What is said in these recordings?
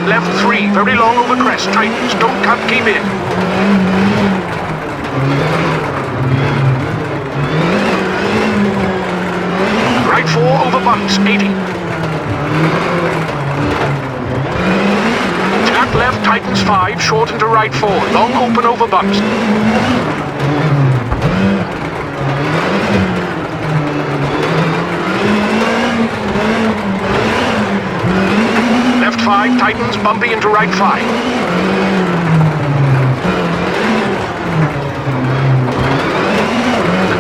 left 3, very long over crest, tightens, don't cut, keep in. Right 4 over bumps, 80. Flat left, tightens 5, short into right 4, long open over bumps. Left 5, tightens, bumpy into right 5.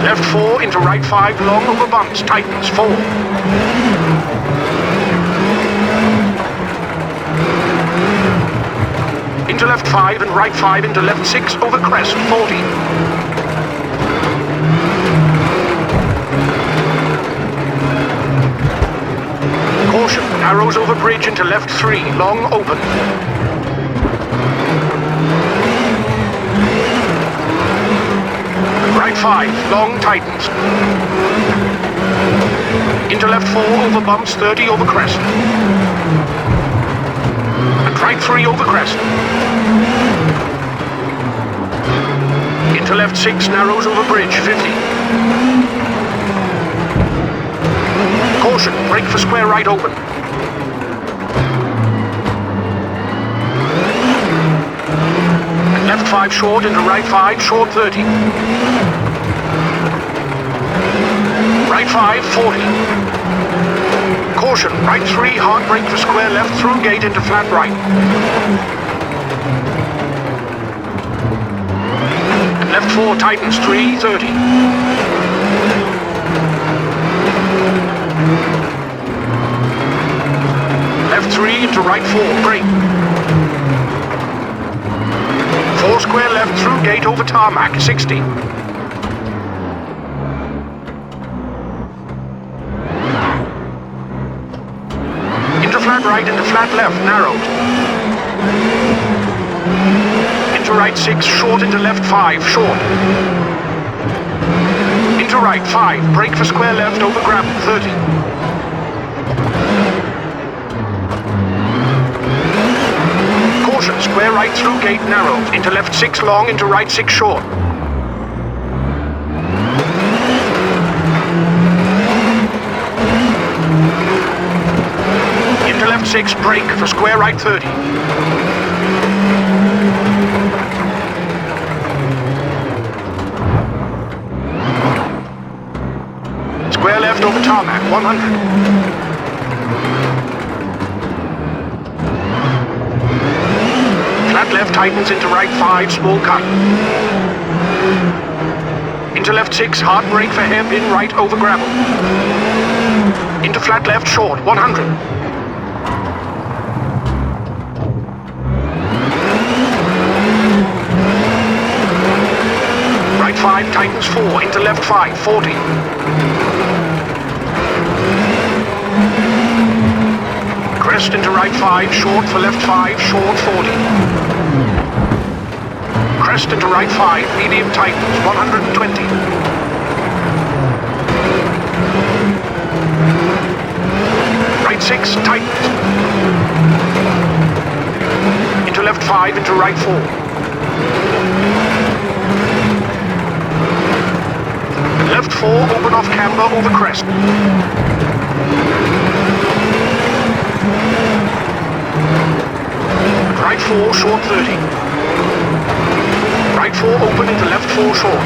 Left 4 into right 5, long over bumps, tightens, 4. Into left 5 and right 5 into left 6 over crest, 40. Caution, narrows over bridge into left 3, long open. Right 5, long tightens. Into left 4 over bumps, 30 over crest. And right 3 over crest. Into left 6, narrows over bridge, 50. Caution, brake for square right open. And left 5 short into right 5, short 30. Right 5, 40. Caution, right 3, hard brake for square left through gate into flat right. And left 4 tightens, 3, 30. Left 3 into right 4, brake. 4 square left through gate over tarmac, 60. Into flat right, into flat left, narrowed. Into right 6, short into left 5, short. Into right 5, brake for square left over gravel, 30. Caution, square right through gate narrows, into left 6 long, into right 6 short. Into left 6, brake for square right 30. Square left over tarmac, 100. Flat left tightens into right 5, small cut. Into left 6, hard brake for hairpin right over gravel. Into flat left short, 100. Right 5 tightens 4, into left 5, 40. Crest into right 5, short for left 5, short 40. Crest into right 5, medium tightens, 120. Right 6, tightens. Into left 5, into right 4. And left 4, open off camber over crest. Right 4, short 30. Right 4 open into left 4 short.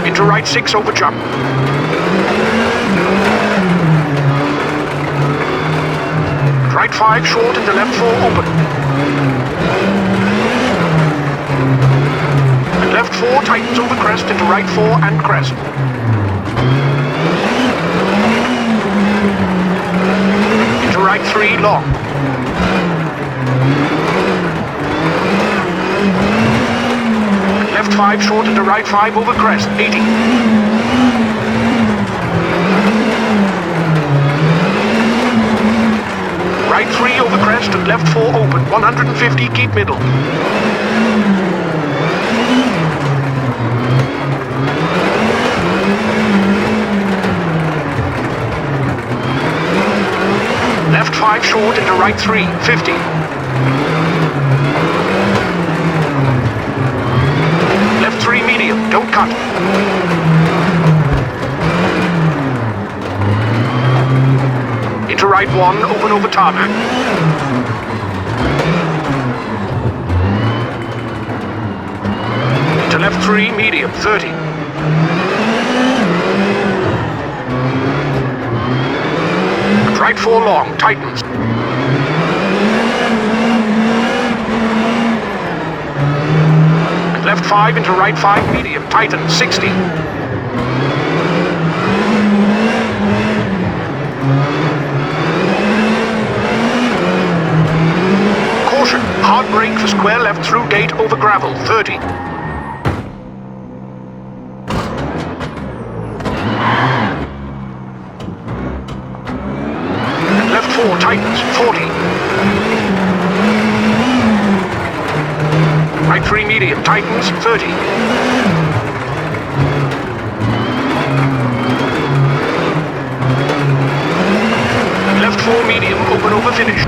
Into right 6 over jump. Right 5 short into left 4 open. And left 4 tightens over crest into right 4 and crest. Into right 3 long. Left 5 short into right 5 over crest, 80. Right 3 over crest and left 4 open, 150, keep middle. short into right 3, 50. Left 3 medium, don't cut. Into right 1, open over tarmac. Into left 3, medium, 30. And right 4 long, tightens. And left 5 into right 5, medium, tightens, 60. Caution, hard brake for square left through gate over gravel, 30. And left 4 tightens, 40. Right 3 medium, tightens, 30. Left 4 medium, open over finish.